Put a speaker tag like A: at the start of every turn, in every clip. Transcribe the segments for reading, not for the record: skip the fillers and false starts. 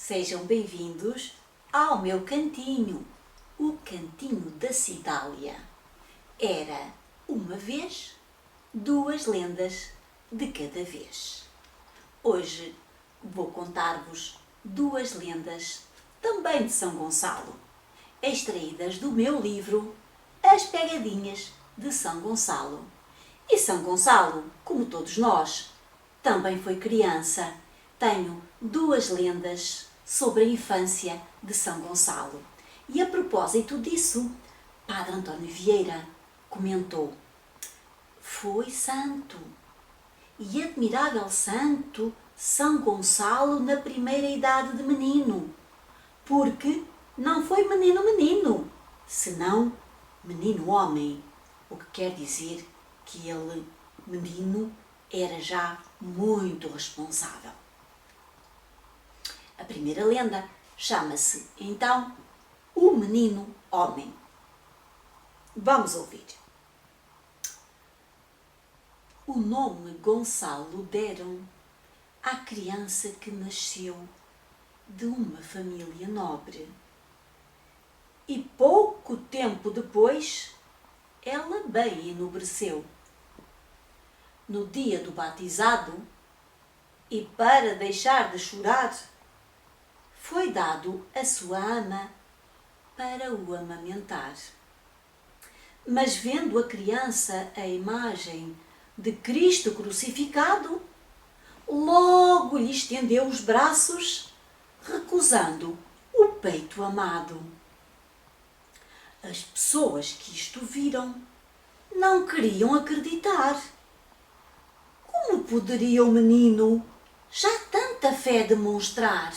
A: Sejam bem-vindos ao meu cantinho, o cantinho da Cidália. Era uma vez, duas lendas de cada vez. Hoje vou contar-vos duas lendas, também de São Gonçalo, extraídas do meu livro As Pegadinhas de São Gonçalo. E São Gonçalo, como todos nós, também foi criança. Tenho duas lendas sobre a infância de São Gonçalo. E a propósito disso, Padre António Vieira comentou: foi santo e admirável santo São Gonçalo na primeira idade de menino, porque não foi menino, senão menino homem, o que quer dizer que ele, menino, era já muito responsável. A primeira lenda chama-se, então, o menino homem. Vamos ouvir. O nome Gonçalo deram à criança que nasceu de uma família nobre. E pouco tempo depois, ela bem enobreceu. No dia do batizado, e para deixar de chorar, foi dado a sua ama para o amamentar. Mas vendo a criança a imagem de Cristo crucificado, logo lhe estendeu os braços, recusando o peito amado. As pessoas que isto viram não queriam acreditar. Como poderia o menino já tanta fé demonstrar?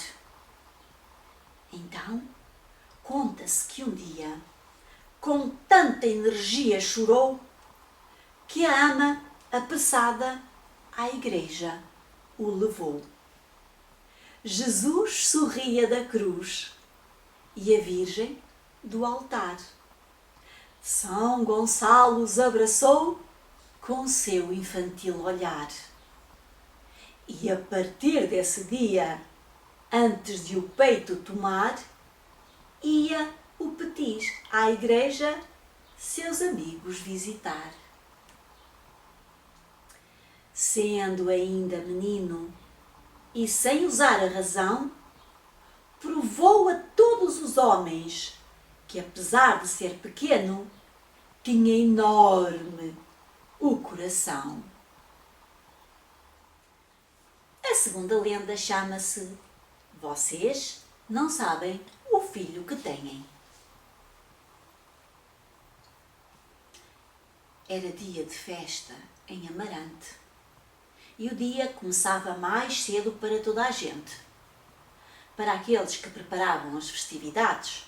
A: Então, conta-se que um dia, com tanta energia chorou, que a ama, apressada, à igreja o levou. Jesus sorria da cruz e a Virgem do altar. São Gonçalo os abraçou com seu infantil olhar. E a partir desse dia, antes de o peito tomar, ia o petis à igreja seus amigos visitar. Sendo ainda menino e sem usar a razão, provou a todos os homens que, apesar de ser pequeno, tinha enorme o coração. A segunda lenda chama-se Vocês não sabem o filho que têm. Era dia de festa em Amarante e o dia começava mais cedo para toda a gente. Para aqueles que preparavam as festividades,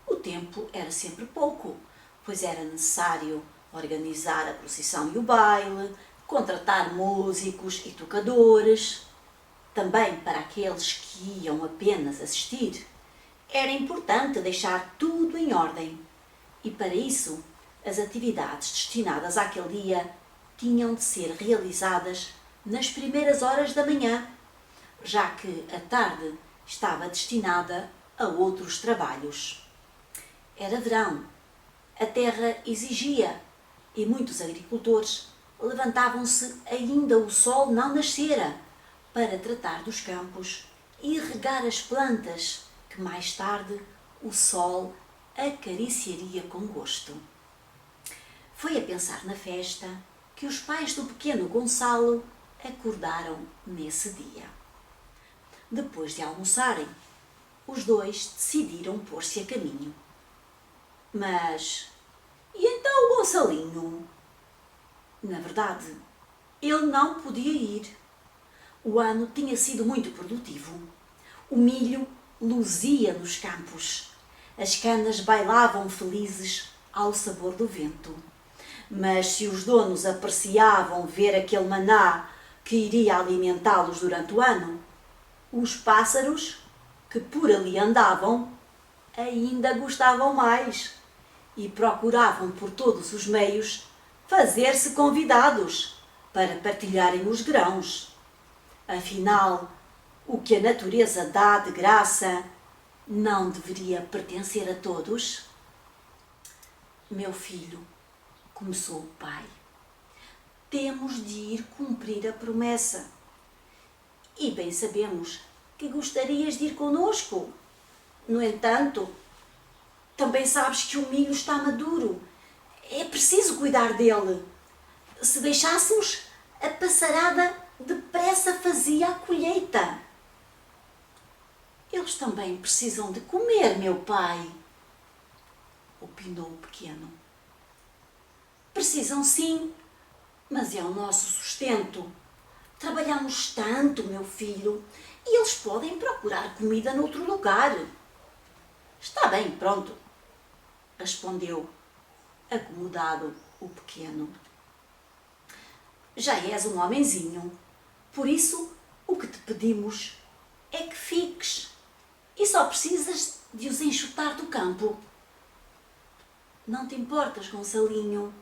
A: o tempo era sempre pouco, pois era necessário organizar a procissão e o baile, contratar músicos e tocadores. Também para aqueles que iam apenas assistir, era importante deixar tudo em ordem. E para isso, as atividades destinadas àquele dia tinham de ser realizadas nas primeiras horas da manhã, já que a tarde estava destinada a outros trabalhos. Era verão, a terra exigia e muitos agricultores levantavam-se ainda o sol não nascera para tratar dos campos e regar as plantas que mais tarde o sol acariciaria com gosto. Foi a pensar na festa que os pais do pequeno Gonçalo acordaram nesse dia. Depois de almoçarem, os dois decidiram pôr-se a caminho. Mas, e então o Gonçalinho? Na verdade, ele não podia ir. O ano tinha sido muito produtivo. O milho luzia nos campos. As canas bailavam felizes ao sabor do vento. Mas se os donos apreciavam ver aquele maná que iria alimentá-los durante o ano, os pássaros que por ali andavam ainda gostavam mais e procuravam por todos os meios fazer-se convidados para partilharem os grãos. Afinal, O que a natureza dá de graça não deveria pertencer a todos? Meu filho, começou o pai, temos de ir cumprir a promessa. E bem sabemos que gostarias de ir conosco. No entanto, também sabes que o milho está maduro. É preciso cuidar dele. Se deixássemos, a passarada depressa fazia a colheita. Eles também precisam de comer, meu pai, opinou o pequeno. Precisam sim, mas é o nosso sustento. Trabalhamos tanto, meu filho, e eles podem procurar comida noutro lugar. Está bem, pronto, respondeu, acomodado, o pequeno. Já és um homenzinho, por isso o que te pedimos é que fiques e só precisas de os enxotar do campo. Não te importas, Gonçalinho?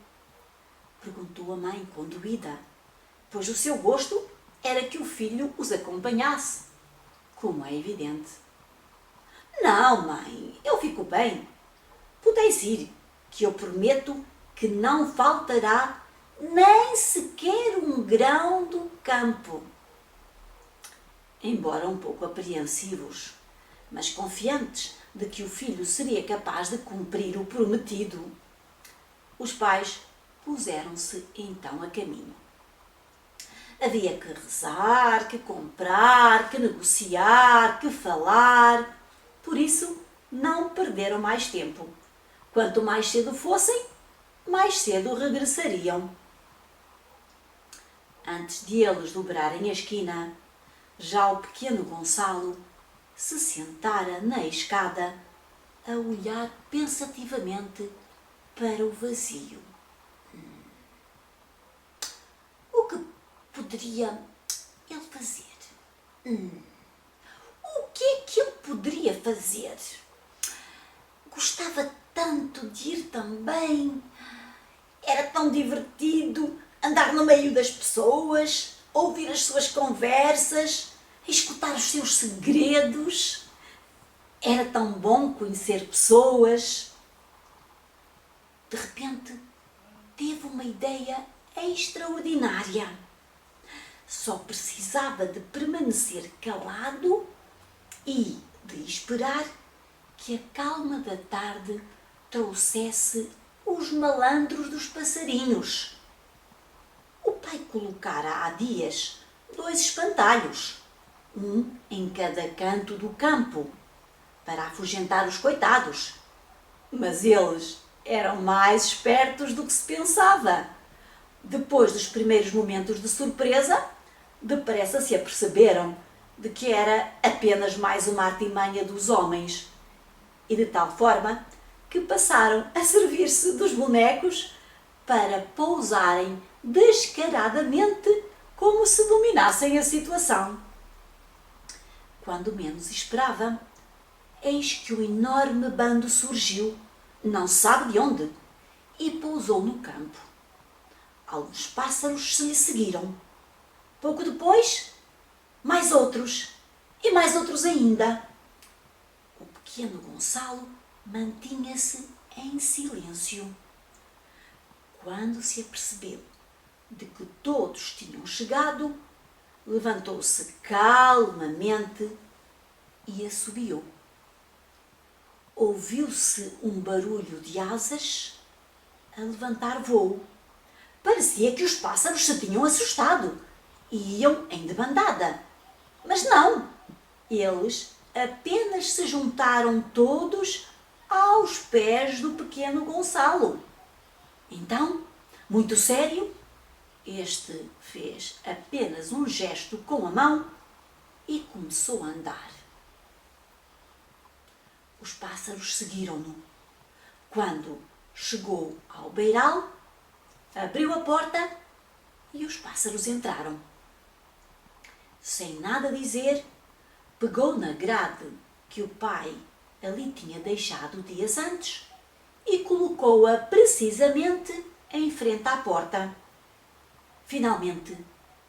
A: Perguntou a mãe com dúvida, pois o seu gosto era que o filho os acompanhasse, como é evidente. Não, mãe, eu fico bem. Podeis ir, que eu prometo que não faltará nem sequer um grão do campo. Embora um pouco apreensivos, mas confiantes de que o filho seria capaz de cumprir o prometido, os pais puseram-se então a caminho. Havia que rezar, que comprar, que negociar, que falar. Por isso, não perderam mais tempo. Quanto mais cedo fossem, mais cedo regressariam. Antes de eles dobrarem a esquina, já o pequeno Gonçalo se sentara na escada a olhar pensativamente para o vazio. O que poderia ele fazer? O que é que ele poderia fazer? Gostava tanto de ir também. Era tão divertido andar no meio das pessoas, ouvir as suas conversas, escutar os seus segredos. Era tão bom conhecer pessoas. De repente, teve uma ideia extraordinária. Só precisava de permanecer calado e de esperar que a calma da tarde trouxesse os malandros dos passarinhos. O pai colocara há dias 2 espantalhos, um em cada canto do campo, para afugentar os coitados. Mas eles eram mais espertos do que se pensava. Depois dos primeiros momentos de surpresa, depressa se aperceberam de que era apenas mais uma artimanha dos homens, e de tal forma que passaram a servir-se dos bonecos para pousarem descaradamente como se dominassem a situação. Quando menos esperava, eis que um enorme bando surgiu, não se sabe de onde, e pousou no campo. Alguns pássaros se lhe seguiram. Pouco depois, mais outros, e mais outros ainda. O pequeno Gonçalo mantinha-se em silêncio. Quando se apercebeu de que todos tinham chegado, levantou-se calmamente e assobiou. Ouviu-se um barulho de asas a levantar voo. Parecia que os pássaros se tinham assustado e iam em debandada. Mas não, eles apenas se juntaram todos aos pés do pequeno Gonçalo. Então, muito sério, este fez apenas um gesto com a mão e começou a andar. Os pássaros seguiram-no. Quando chegou ao beiral, abriu a porta e os pássaros entraram. Sem nada dizer, pegou na grade que o pai ali tinha deixado dias antes e colocou-a precisamente em frente à porta. Finalmente,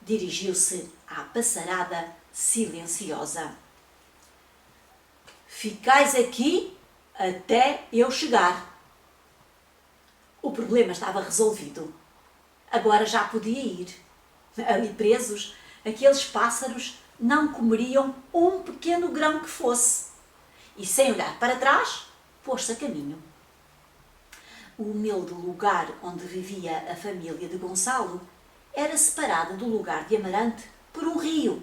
A: dirigiu-se à passarada silenciosa. Ficais aqui até eu chegar. O problema estava resolvido. Agora já podia ir. Ali presos, aqueles pássaros não comeriam um pequeno grão que fosse. E sem olhar para trás, pôs-se a caminho. O humilde lugar onde vivia a família de Gonçalo era separado do lugar de Amarante por um rio,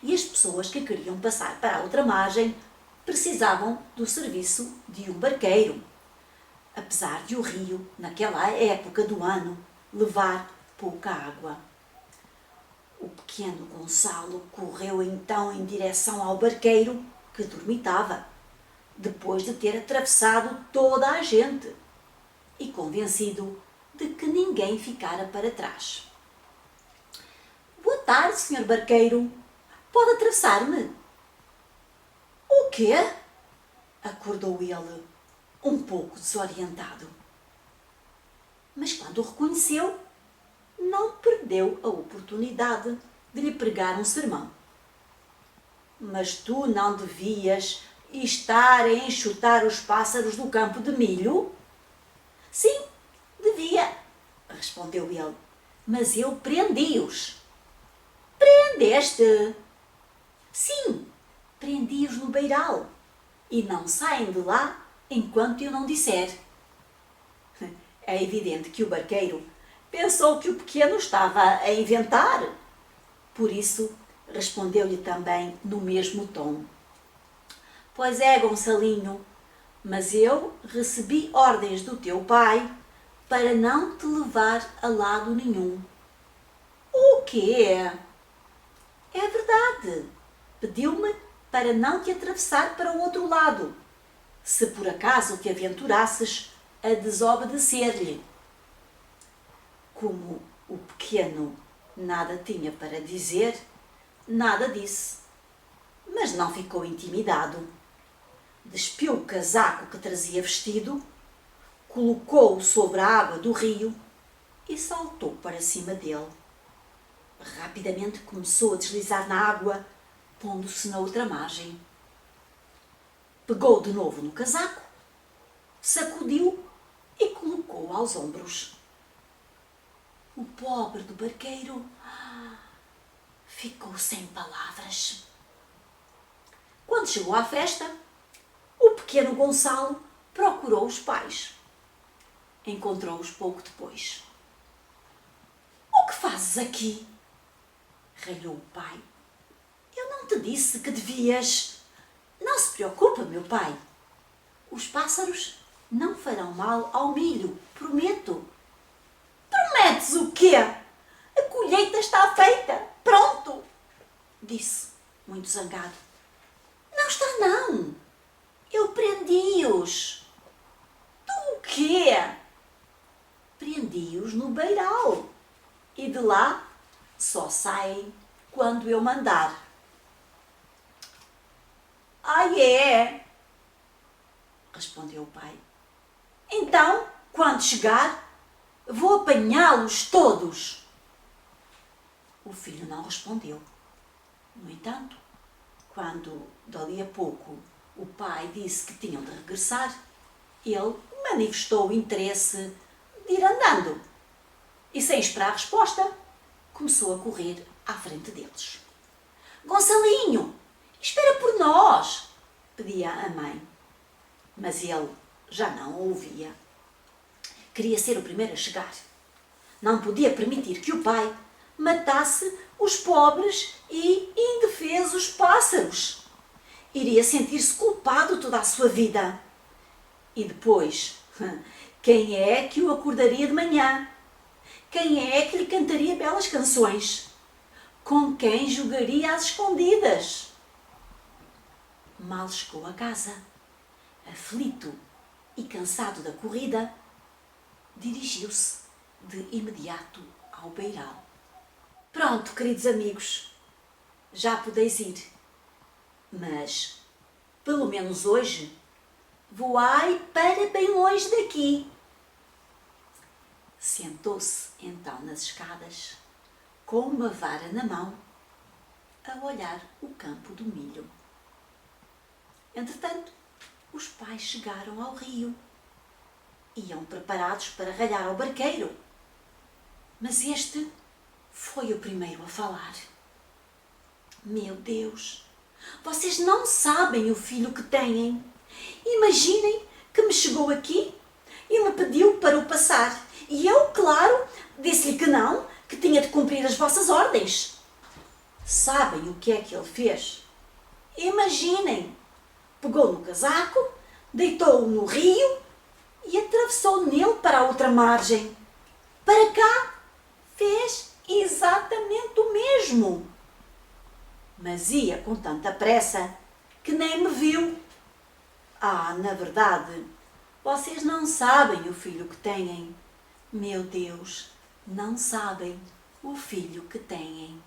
A: e as pessoas que queriam passar para a outra margem precisavam do serviço de um barqueiro, apesar de o rio, naquela época do ano, levar pouca água. O pequeno Gonçalo correu então em direção ao barqueiro, que dormitava, depois de ter atravessado toda a gente e convencido de que ninguém ficara para trás. Boa tarde, senhor barqueiro. Pode atravessar-me? O quê? Acordou ele, um pouco desorientado. Mas quando o reconheceu, não perdeu a oportunidade de lhe pregar um sermão. Mas tu não devias estar a enxotar os pássaros do campo de milho? Sim, devia, respondeu ele, mas eu prendi-os. Prendeste? Sim, prendi-os no beiral e não saem de lá enquanto eu não disser. É evidente que o barqueiro pensou que o pequeno estava a inventar. Por isso, respondeu-lhe também no mesmo tom. Pois é, Gonçalinho, mas eu recebi ordens do teu pai para não te levar a lado nenhum. O quê? É verdade. Pediu-me para não te atravessar para o outro lado, se por acaso te aventurasses a desobedecer-lhe. Como o pequeno nada tinha para dizer, nada disse, mas não ficou intimidado. Despiu o casaco que trazia vestido, colocou-o sobre a água do rio e saltou para cima dele. Rapidamente começou a deslizar na água, pondo-se na outra margem. Pegou de novo no casaco, sacudiu e colocou-o aos ombros. O pobre do barqueiro ficou sem palavras. Quando chegou à festa, o pequeno Gonçalo procurou os pais. Encontrou-os pouco depois. O que fazes aqui? Ralhou o pai. Eu não te disse que devias... Não se preocupa, meu pai. Os pássaros não farão mal ao milho, prometo. Prometes o quê? A colheita está feita. Pronto, disse, muito zangado. Não está, não. Eu prendi-os. Tu o quê? Prendi-os no beiral. E de lá só saem quando eu mandar. Ah, é? Respondeu o pai. Então, quando chegar, vou apanhá-los todos. O filho não respondeu. No entanto, quando, dali a pouco, o pai disse que tinham de regressar, ele manifestou o interesse de ir andando e, sem esperar resposta, começou a correr à frente deles. Gonçalinho, espera por nós, pedia a mãe. Mas ele já não a ouvia. Queria ser o primeiro a chegar. Não podia permitir que o pai matasse os pobres e indefesos pássaros. Iria sentir-se culpado toda a sua vida. E depois, quem é que o acordaria de manhã? Quem é que lhe cantaria belas canções? Com quem jogaria às escondidas? Mal chegou a casa, aflito e cansado da corrida, dirigiu-se de imediato ao beiral. Pronto, queridos amigos, já podeis ir, mas, pelo menos hoje, voai para bem longe daqui. Sentou-se então nas escadas, com uma vara na mão, a olhar o campo do milho. Entretanto, os pais chegaram ao rio. Iam preparados para ralhar ao barqueiro. Mas este foi o primeiro a falar. Meu Deus, vocês não sabem o filho que têm. Imaginem que me chegou aqui e me pediu para o passar. E eu, claro, disse-lhe que não, que tinha de cumprir as vossas ordens. Sabem o que é que ele fez? Imaginem, pegou no casaco, deitou-o no rio e atravessou nele para a outra margem. Para cá, fez exatamente o mesmo. Mas ia com tanta pressa que nem me viu. Na verdade, vocês não sabem o filho que têm. Meu Deus, não sabem o filho que têm.